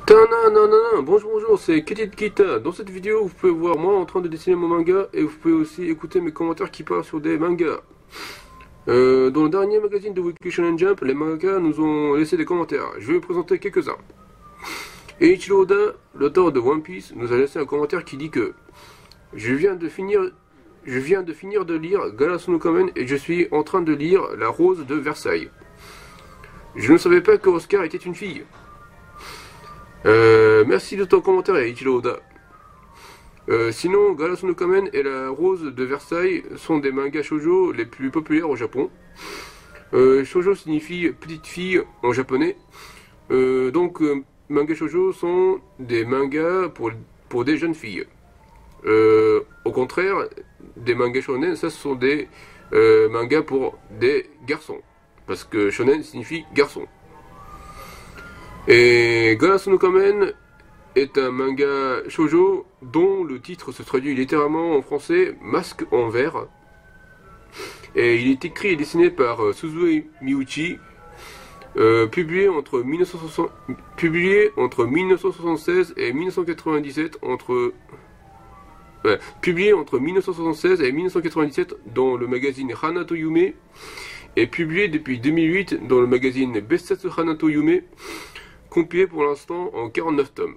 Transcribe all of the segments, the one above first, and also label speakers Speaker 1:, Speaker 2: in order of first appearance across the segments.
Speaker 1: Tananana, bonjour, c'est Kit Kita. Dans cette vidéo, vous pouvez voir moi en train de dessiner mon manga et vous pouvez aussi écouter mes commentaires qui parlent sur des mangas. Dans le dernier magazine de Weekly Shonen Jump, les mangas nous ont laissé des commentaires. Je vais vous présenter quelques-uns. Eiichiro Oda, l'auteur de One Piece, nous a laissé un commentaire qui dit que je viens de finir de lire Garasu no Kamen et je suis en train de lire La Rose de Versailles. Je ne savais pas que Oscar était une fille. Merci de ton commentaire, Eiichiro Oda. Sinon, Garasu no Kamen et La Rose de Versailles sont des mangas shoujo les plus populaires au Japon. Shoujo signifie petite fille en japonais. Mangas shoujo sont des mangas pour des jeunes filles. Au contraire, des mangas shonen, ça ce sont des mangas pour des garçons. Parce que shonen signifie garçon. Et Garasu no Kamen est un manga shoujo dont le titre se traduit littéralement en français Masque en verre. Et il est écrit et dessiné par Suzue Miyuchi, publié entre 1976 et 1997 publié entre 1976 et 1997 dans le magazine Hana to Yume et publié depuis 2008 dans le magazine Bessatsu Hana to Yume, compilé pour l'instant en 49 tomes.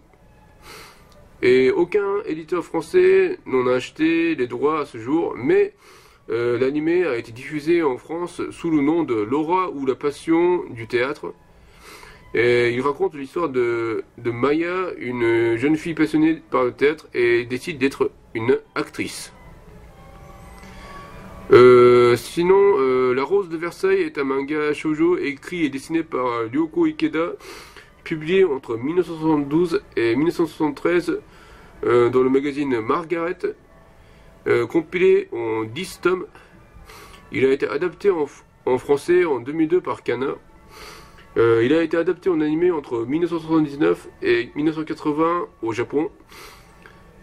Speaker 1: Et aucun éditeur français n'en a acheté les droits à ce jour, mais l'anime a été diffusé en France sous le nom de Laura ou la passion du théâtre. Et il raconte l'histoire de Maya, une jeune fille passionnée par le théâtre et décide d'être une actrice. Sinon, La Rose de Versailles est un manga shoujo écrit et dessiné par Ryoko Ikeda, publié entre 1972 et 1973 dans le magazine Margaret, compilé en 10 tomes. Il a été adapté en français en 2002 par Kana. Il a été adapté en animé entre 1979 et 1980 au Japon.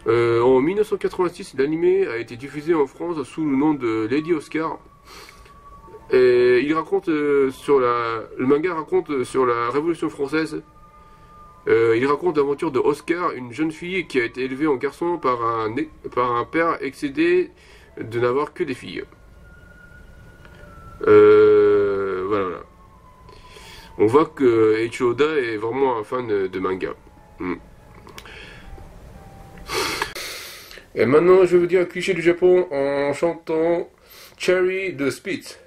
Speaker 1: En 1986, l'anime a été diffusé en France sous le nom de Lady Oscar. Et il raconte le manga raconte sur la Révolution française. Il raconte l'aventure de Oscar, une jeune fille qui a été élevée en garçon par un père excédé de n'avoir que des filles. Voilà. On voit que Eiichiro Oda est vraiment un fan de manga. Et maintenant, je vais vous dire un cliché du Japon en chantant Cherry de Spitz.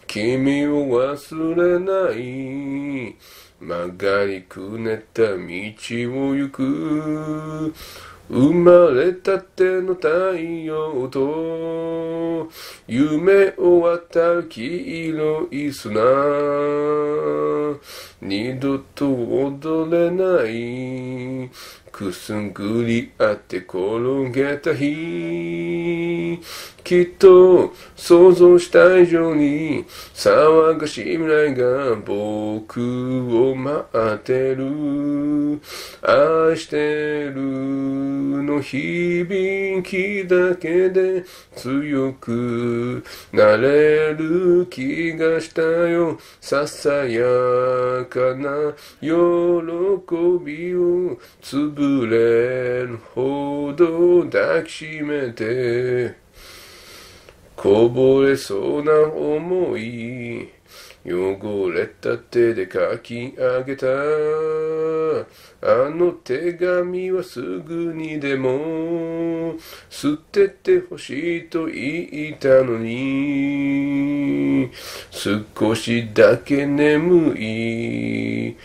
Speaker 1: Kimi wo wasurenai, magari kuneta michi wo yuku, umaretate no taiyo to, yume o wataru kiiroi suna, nidoto odorenai, くすんぐりあって転げた日きっと想像した以上に騒がしい未来が僕を待ってる愛してるの響きだけで強くなれる気がしたよささやかな喜びを潰れるほど抱きしめてこぼれそうな思い汚れた手で書き上げたあの手紙はすぐにでも捨ててほしいと言ったのに少しだけ眠い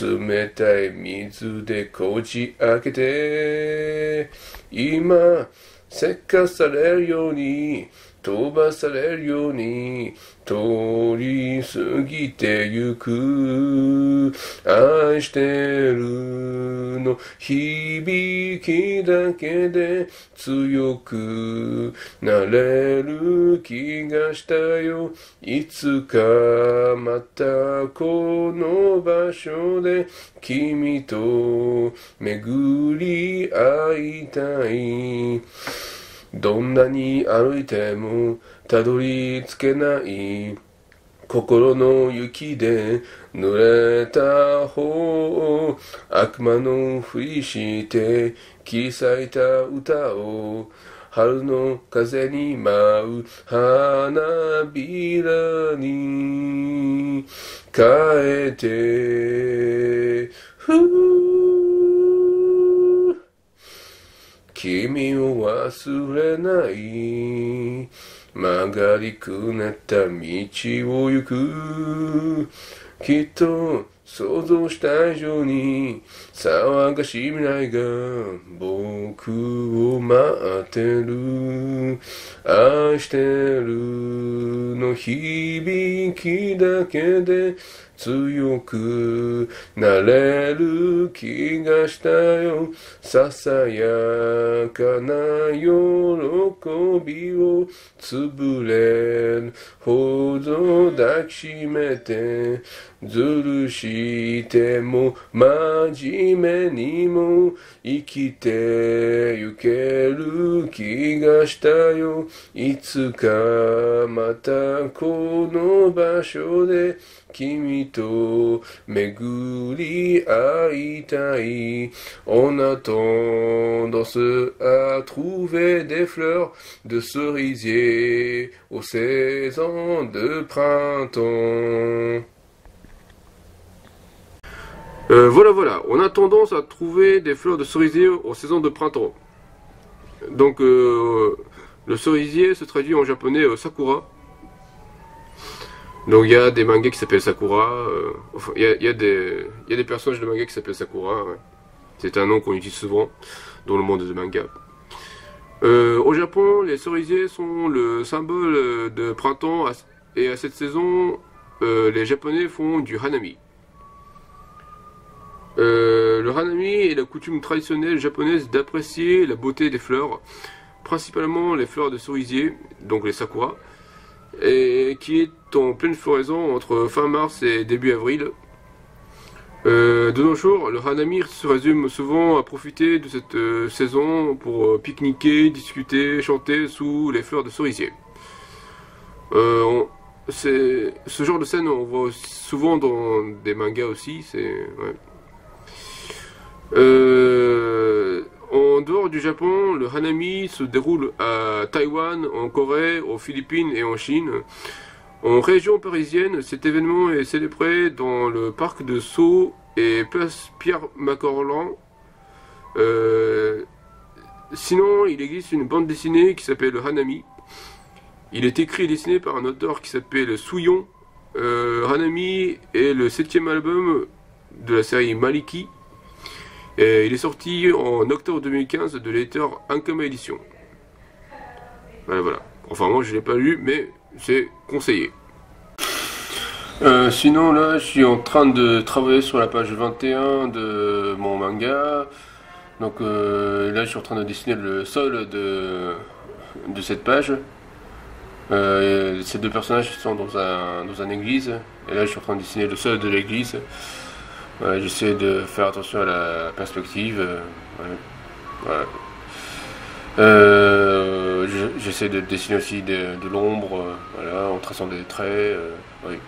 Speaker 1: 冷たい水でこじ開けて今せかされるように飛ばされるように通り過ぎてゆく愛してるの響きだけで強くなれる気がしたよいつかまたこの場所で君と巡り会いたいどんなに歩いてもたどり着けない心の雪で濡れた方を悪魔のふりして切り裂いた歌を春の風に舞う花びらに変えて君を忘れない曲がりくねった道を行くきっと想像した以上に騒がしい未来が僕を待ってる愛してるの響きだけで強くなれる気がしたよささやかな喜びを潰れるほど抱きしめてずるしても真面目にも生きてゆける気がしたよいつかまたこの場所で君と巡り会いたい On a tendance à trouver des fleurs de cerisier aux saisons de printemps. Voilà, on a tendance à trouver des fleurs de cerisier aux saisons de printemps. Donc le cerisier se traduit en japonais sakura. Donc il y a des mangas qui s'appellent Sakura, il y a des personnages de manga qui s'appellent Sakura, ouais. C'est un nom qu'on utilise souvent dans le monde des mangas. Au Japon, les cerisiers sont le symbole de printemps et à cette saison, les Japonais font du hanami. Le hanami est la coutume traditionnelle japonaise d'apprécier la beauté des fleurs, principalement les fleurs de cerisier, donc les sakura, et qui est en pleine floraison entre fin mars et début avril. De nos jours, le hanami se résume souvent à profiter de cette saison pour pique-niquer, discuter, chanter sous les fleurs de cerisier. Ce genre de scène on voit souvent dans des mangas aussi. Ouais. En dehors du Japon, le hanami se déroule à Taïwan, en Corée, aux Philippines et en Chine. En région parisienne, cet événement est célébré dans le parc de Sceaux et place Pierre-Macorlan. Sinon, il existe une bande dessinée qui s'appelle le Hanami. Il est écrit et dessiné par un auteur qui s'appelle Souillon. Hanami est le 7e album de la série Maliki. Et il est sorti en octobre 2015 de l'éditeur Ankama Édition. Voilà. Enfin, moi je ne l'ai pas lu, mais c'est conseillé. Sinon, là, je suis en train de travailler sur la page 21 de mon manga. Donc là, je suis en train de dessiner le sol de cette page. Ces deux personnages sont dans une église. Et là, je suis en train de dessiner le sol de l'église. Ouais, j'essaie de faire attention à la perspective. Ouais. J'essaie de dessiner aussi de l'ombre, voilà, en traçant des traits. Oui.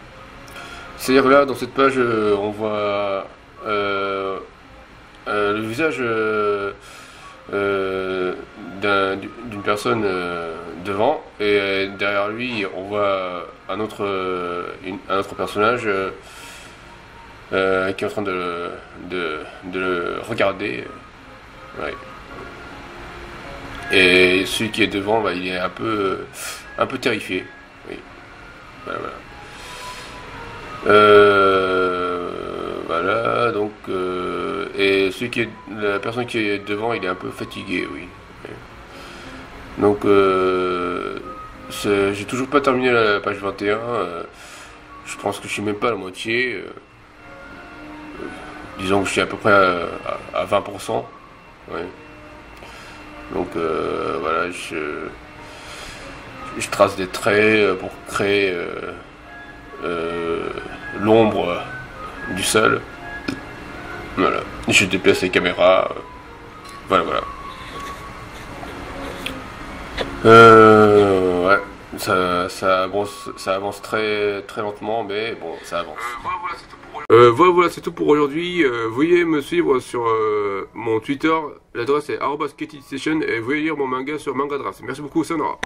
Speaker 1: C'est-à-dire que là, dans cette page, on voit le visage d'une personne devant, et derrière lui, on voit un autre personnage qui est en train de le regarder. Ouais. Et celui qui est devant, bah, il est un peu terrifié. Oui. Voilà. Voilà, donc et la personne qui est devant, il est un peu fatigué, oui. Donc j'ai toujours pas terminé la page 21. Je pense que je suis même pas à la moitié. Disons que je suis à peu près à 20%. Ouais. Donc voilà, je trace des traits pour créer l'ombre du sol. Voilà. Je déplace les caméras. Voilà. Ouais. ça avance très, très lentement, mais bon, ça avance. Voilà, c'est tout pour aujourd'hui. Veuillez me suivre sur mon Twitter. L'adresse est @KettyStation et veuillez lire mon manga sur Mangadras. Merci beaucoup, Sonora.